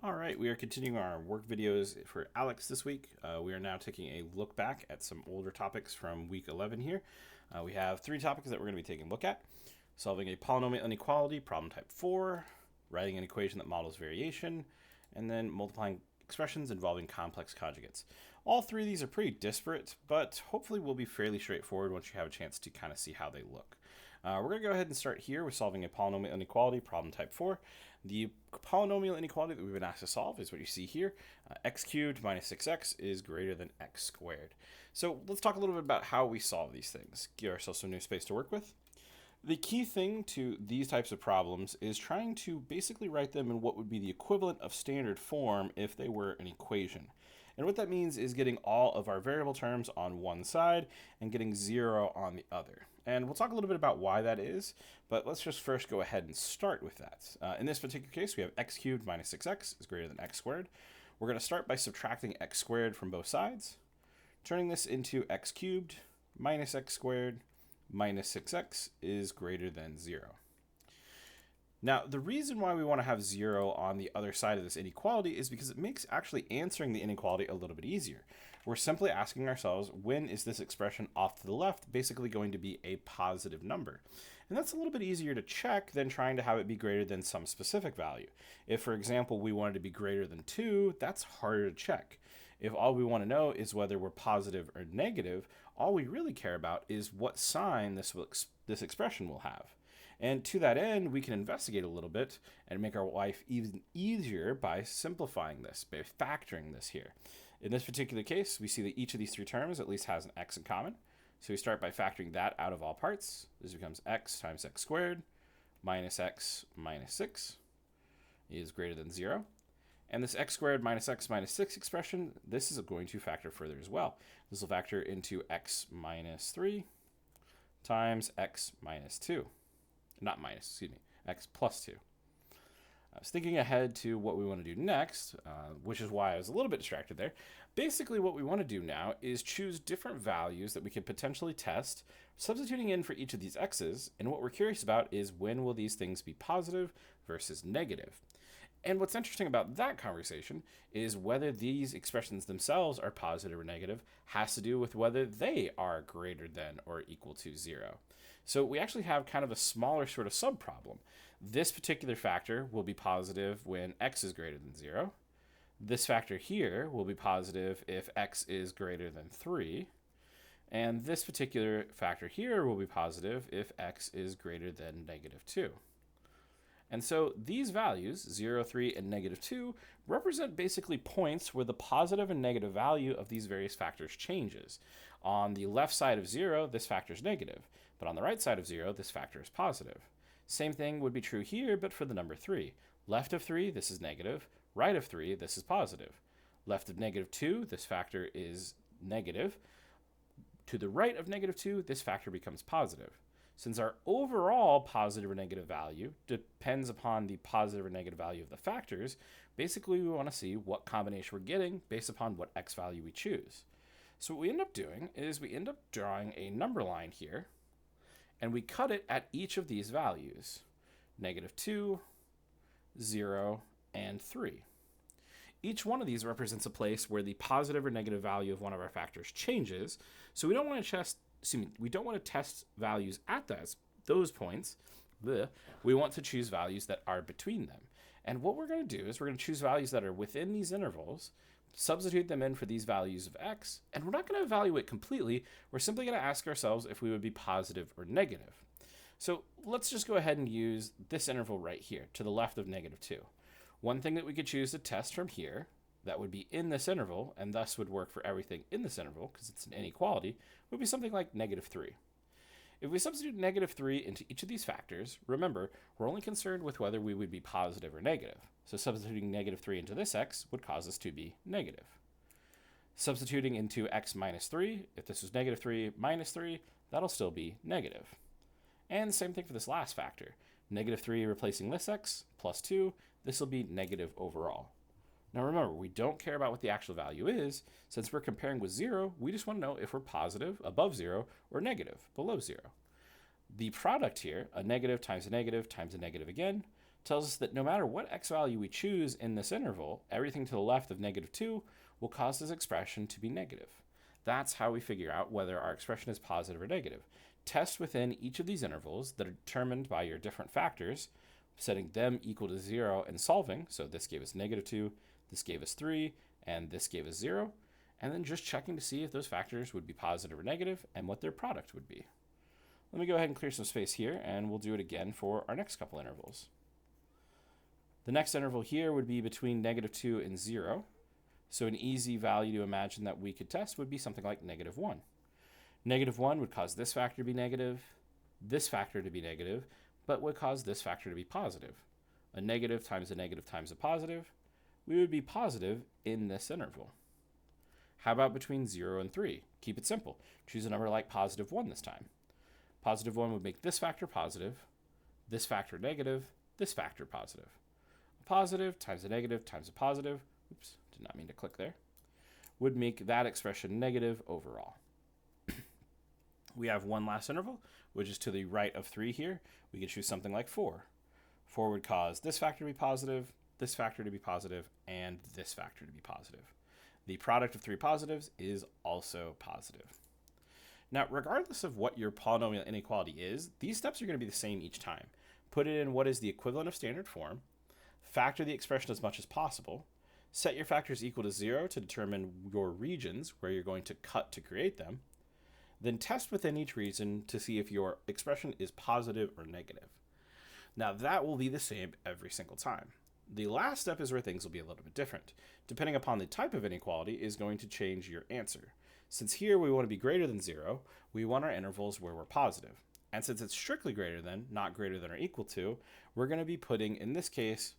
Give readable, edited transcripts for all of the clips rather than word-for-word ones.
All right, we are continuing our work videos for ALEKS this week. We are now taking a look back at some older topics from week 11 here. We have three topics that we're going to be taking a look at. Solving a polynomial inequality, problem type 4, writing an equation that models variation, and then multiplying expressions involving complex conjugates. All three of these are pretty disparate, but hopefully will be fairly straightforward once you have a chance to kind of see how they look. We're going to go ahead and start here with solving a polynomial inequality, problem type 4. The polynomial inequality that we've been asked to solve is what you see here. X cubed minus 6x is greater than x squared. So let's talk a little bit about how we solve these things. Give ourselves some new space to work with. The key thing to these types of problems is trying to basically write them in what would be the equivalent of standard form if they were an equation. And what that means is getting all of our variable terms on one side and getting 0 on the other. And we'll talk a little bit about why that is, but let's just first go ahead and start with that. In this particular case, we have x cubed minus 6x is greater than x squared. We're going to start by subtracting x squared from both sides, turning this into x cubed minus x squared minus 6x is greater than 0. Now, the reason why we want to have 0 on the other side of this inequality is because it makes actually answering the inequality a little bit easier. We're simply asking ourselves, when is this expression off to the left basically going to be a positive number? And that's a little bit easier to check than trying to have it be greater than some specific value. If, for example, we wanted to be greater than 2, that's harder to check. If all we want to know is whether we're positive or negative, all we really care about is what sign this expression will have. And to that end, we can investigate a little bit and make our life even easier by simplifying this, by factoring this here. In this particular case, we see that each of these three terms at least has an x in common. So we start by factoring that out of all parts. This becomes x times x squared minus x minus 6 is greater than 0. And this x squared minus x minus 6 expression, this is going to factor further as well. This will factor into x minus 3 times x minus 2. Not minus, excuse me, x plus 2. I was thinking ahead to what we want to do next, which is why I was a little bit distracted there. Basically, what we want to do now is choose different values that we could potentially test, substituting in for each of these x's, and what we're curious about is when will these things be positive versus negative. And what's interesting about that conversation is whether these expressions themselves are positive or negative has to do with whether they are greater than or equal to 0. So we actually have kind of a smaller sort of subproblem. This particular factor will be positive when x is greater than 0. This factor here will be positive if x is greater than 3. And this particular factor here will be positive if x is greater than negative 2. And so these values, 0, 3, and negative 2, represent basically points where the positive and negative value of these various factors changes. On the left side of 0, this factor is negative, but on the right side of 0, this factor is positive. Same thing would be true here, but for the number 3. Left of 3, this is negative. Right of 3, this is positive. Left of negative 2, this factor is negative. To the right of negative 2, this factor becomes positive. Since our overall positive or negative value depends upon the positive or negative value of the factors, basically we want to see what combination we're getting based upon what x value we choose. So what we end up doing is we end up drawing a number line here, and we cut it at each of these values, negative 2, 0, and 3. Each one of these represents a place where the positive or negative value of one of our factors changes, so we don't want to test values at those points. We want to choose values that are between them. And what we're going to do is we're going to choose values that are within these intervals, substitute them in for these values of x, and we're not going to evaluate completely. We're simply going to ask ourselves if we would be positive or negative. So let's just go ahead and use this interval right here to the left of negative 2. One thing that we could choose to test from here that would be in this interval, and thus would work for everything in this interval because it's an inequality, would be something like negative 3. If we substitute negative 3 into each of these factors, remember, we're only concerned with whether we would be positive or negative. So substituting negative 3 into this x would cause us to be negative. Substituting into x minus 3, if this was negative 3 minus 3, that'll still be negative. And same thing for this last factor. Negative 3 replacing this x plus 2, this will be negative overall. Now remember, we don't care about what the actual value is. Since we're comparing with 0, we just want to know if we're positive, above 0, or negative, below 0. The product here, a negative times a negative times a negative again, tells us that no matter what x value we choose in this interval, everything to the left of -2 will cause this expression to be negative. That's how we figure out whether our expression is positive or negative. Test within each of these intervals that are determined by your different factors, setting them equal to 0 and solving. So this gave us -2, this gave us 3, and this gave us 0. And then just checking to see if those factors would be positive or negative and what their product would be. Let me go ahead and clear some space here, and we'll do it again for our next couple intervals. The next interval here would be between -2 and 0. So an easy value to imagine that we could test would be something like -1. -1 would cause this factor to be negative, this factor to be negative, but would cause this factor to be positive. A negative times a negative times a positive, we would be positive in this interval. How about between 0 and 3? Keep it simple. Choose a number like +1 this time. +1 would make this factor positive, this factor negative, this factor positive. A positive times a negative times a positive, oops, did not mean to click there, would make that expression negative overall. We have one last interval, which is to the right of 3 here. We could choose something like 4. 4 would cause this factor to be positive, this factor to be positive, and this factor to be positive. The product of 3 positives is also positive. Now, regardless of what your polynomial inequality is, these steps are going to be the same each time. Put it in what is the equivalent of standard form, factor the expression as much as possible, set your factors equal to 0 to determine your regions where you're going to cut to create them, then test within each region to see if your expression is positive or negative. Now, that will be the same every single time. The last step is where things will be a little bit different. Depending upon the type of inequality is going to change your answer. Since here we want to be greater than 0, we want our intervals where we're positive. And since it's strictly greater than, not greater than or equal to, we're going to be putting, in this case,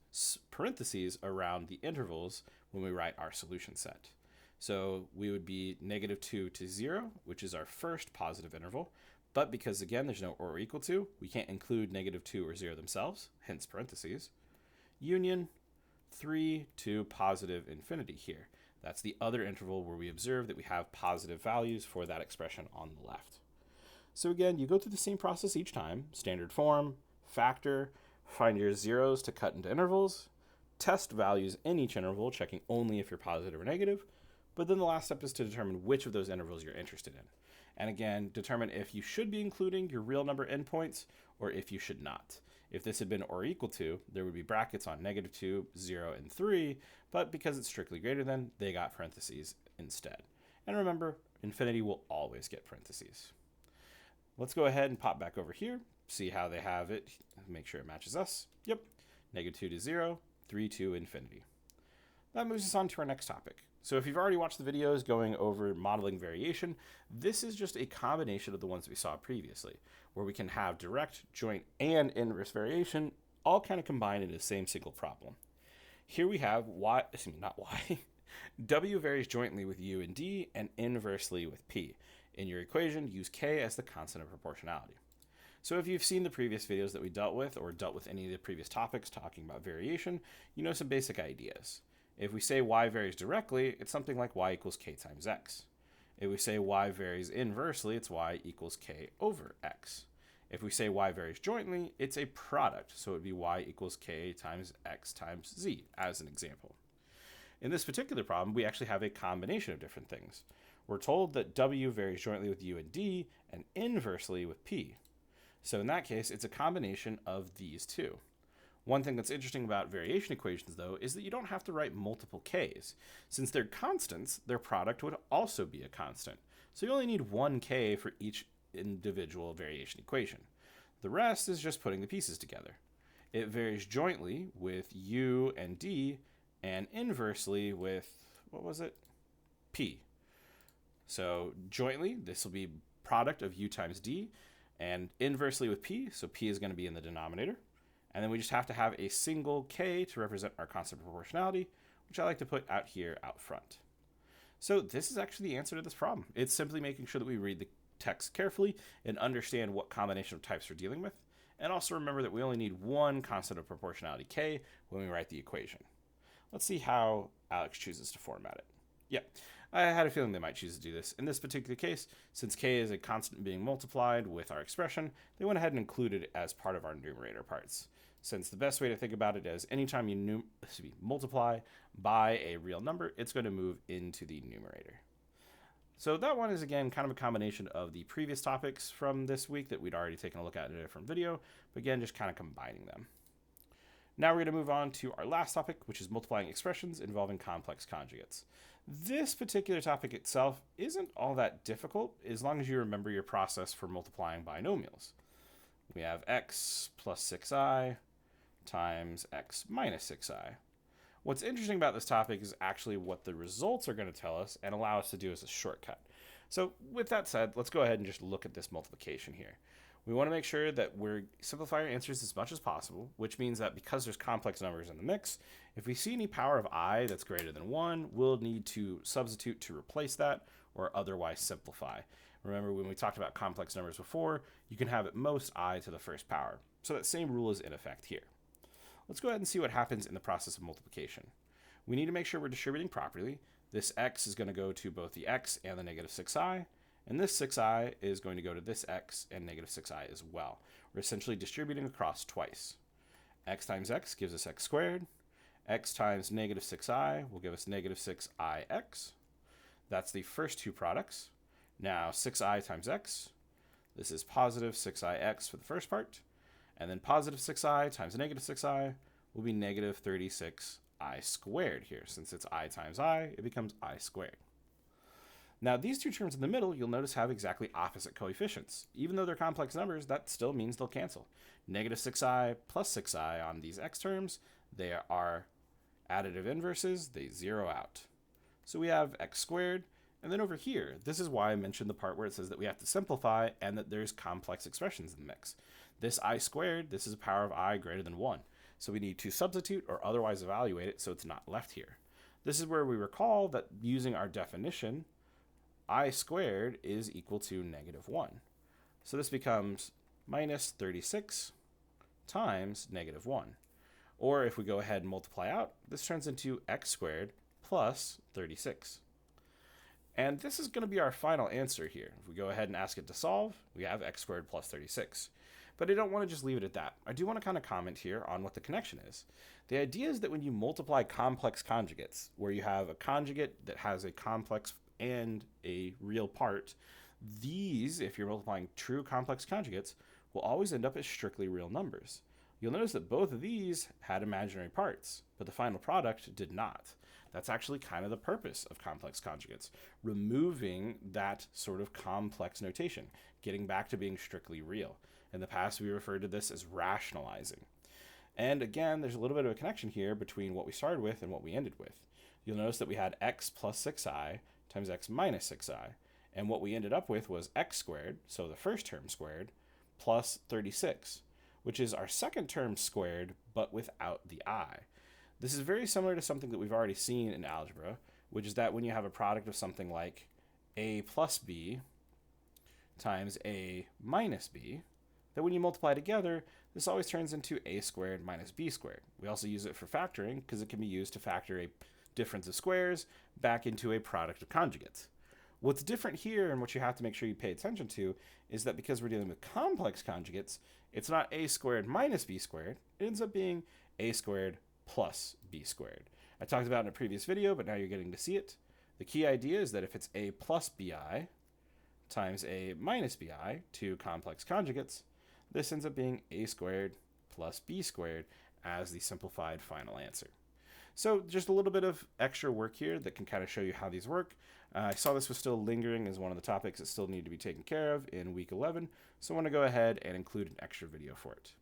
parentheses around the intervals when we write our solution set. So we would be -2 to 0, which is our first positive interval. But because, again, there's no or equal to, we can't include -2 or 0 themselves, hence parentheses. Union 3 to positive infinity here. That's the other interval where we observe that we have positive values for that expression on the left. So again, you go through the same process each time. Standard form, factor, find your zeros to cut into intervals, test values in each interval, checking only if you're positive or negative. But then the last step is to determine which of those intervals you're interested in. And again, determine if you should be including your real number endpoints or if you should not. If this had been or equal to, there would be brackets on -2, 0, and 3, but because it's strictly greater than, they got parentheses instead. And remember, infinity will always get parentheses. Let's go ahead and pop back over here, see how they have it, make sure it matches us. Yep, -2 to 0, 3 to infinity. That moves us on to our next topic. So if you've already watched the videos going over modeling variation, this is just a combination of the ones we saw previously, where we can have direct, joint, and inverse variation all kind of combined into the same single problem. Here we have W varies jointly with U and D and inversely with P. In your equation, use K as the constant of proportionality. So if you've seen the previous videos that we dealt with or dealt with any of the previous topics talking about variation, you know some basic ideas. If we say y varies directly, it's something like y equals k times x. If we say y varies inversely, it's y equals k over x. If we say y varies jointly, it's a product, so it would be y equals k times x times z, as an example. In this particular problem, we actually have a combination of different things. We're told that w varies jointly with u and d, and inversely with p. So in that case, it's a combination of these two. One thing that's interesting about variation equations, though, is that you don't have to write multiple k's. Since they're constants, their product would also be a constant. So you only need one k for each individual variation equation. The rest is just putting the pieces together. It varies jointly with u and d, and inversely with, p. So jointly, this will be product of u times d, and inversely with p, so p is going to be in the denominator. And then we just have to have a single k to represent our constant proportionality, which I like to put out here out front. So this is actually the answer to this problem. It's simply making sure that we read the text carefully and understand what combination of types we're dealing with. And also remember that we only need one constant of proportionality k when we write the equation. Let's see how ALEKS chooses to format it. Yeah, I had a feeling they might choose to do this. In this particular case, since k is a constant being multiplied with our expression, they went ahead and included it as part of our numerator parts. since the best way to think about it is anytime you multiply by a real number, it's going to move into the numerator. So that one is, again, kind of a combination of the previous topics from this week that we'd already taken a look at in a different video, but again, just kind of combining them. Now we're going to move on to our last topic, which is multiplying expressions involving complex conjugates. This particular topic itself isn't all that difficult as long as you remember your process for multiplying binomials. We have x plus 6i times x minus 6i. What's interesting about this topic is actually what the results are going to tell us and allow us to do as a shortcut. So with that said, let's go ahead and just look at this multiplication here. We want to make sure that we're simplifying our answers as much as possible, which means that because there's complex numbers in the mix, if we see any power of I that's greater than 1, we'll need to substitute to replace that or otherwise simplify. Remember, when we talked about complex numbers before, you can have at most I to the first power. So that same rule is in effect here. Let's go ahead and see what happens in the process of multiplication. We need to make sure we're distributing properly. This x is going to go to both the x and the negative 6i, and this 6i is going to go to this x and negative 6i as well. We're essentially distributing across twice. X times x gives us x squared. X times negative 6i will give us negative 6ix. That's the first two products. Now 6i times x, this is positive 6ix for the first part. And then positive 6i times negative 6i will be negative 36i squared here. Since it's I times I, it becomes I squared. Now these two terms in the middle, you'll notice have exactly opposite coefficients. Even though they're complex numbers, that still means they'll cancel. Negative 6i plus 6i on these x terms, they are additive inverses, they zero out. So we have x squared. And then over here, this is why I mentioned the part where it says that we have to simplify and that there's complex expressions in the mix. This I squared, this is a power of I greater than 1. So we need to substitute or otherwise evaluate it so it's not left here. This is where we recall that using our definition, I squared is equal to negative 1. So this becomes minus 36 times negative 1. Or if we go ahead and multiply out, this turns into x squared plus 36. And this is going to be our final answer here. If we go ahead and ask it to solve, we have x squared plus 36. But I don't want to just leave it at that. I do want to kind of comment here on what the connection is. The idea is that when you multiply complex conjugates, where you have a conjugate that has a complex and a real part, these, if you're multiplying true complex conjugates, will always end up as strictly real numbers. You'll notice that both of these had imaginary parts, but the final product did not. That's actually kind of the purpose of complex conjugates, removing that sort of complex notation, getting back to being strictly real. In the past, we referred to this as rationalizing. And again, there's a little bit of a connection here between what we started with and what we ended with. You'll notice that we had x plus 6i times x minus 6i, and what we ended up with was x squared, so the first term squared, plus 36, which is our second term squared, but without the I. This is very similar to something that we've already seen in algebra, which is that when you have a product of something like a plus b times a minus b, that when you multiply together, this always turns into a squared minus b squared. We also use it for factoring because it can be used to factor a difference of squares back into a product of conjugates. What's different here, and what you have to make sure you pay attention to, is that because we're dealing with complex conjugates, it's not a squared minus b squared. It ends up being a squared plus b squared. I talked about it in a previous video, but now you're getting to see it. The key idea is that if it's a plus bi times a minus bi, two complex conjugates, this ends up being a squared plus b squared as the simplified final answer. So just a little bit of extra work here that can kind of show you how these work. I saw this was still lingering as one of the topics that still need to be taken care of in week 11, so I want to go ahead and include an extra video for it.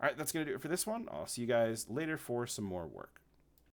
All right, that's going to do it for this one. I'll see you guys later for some more work.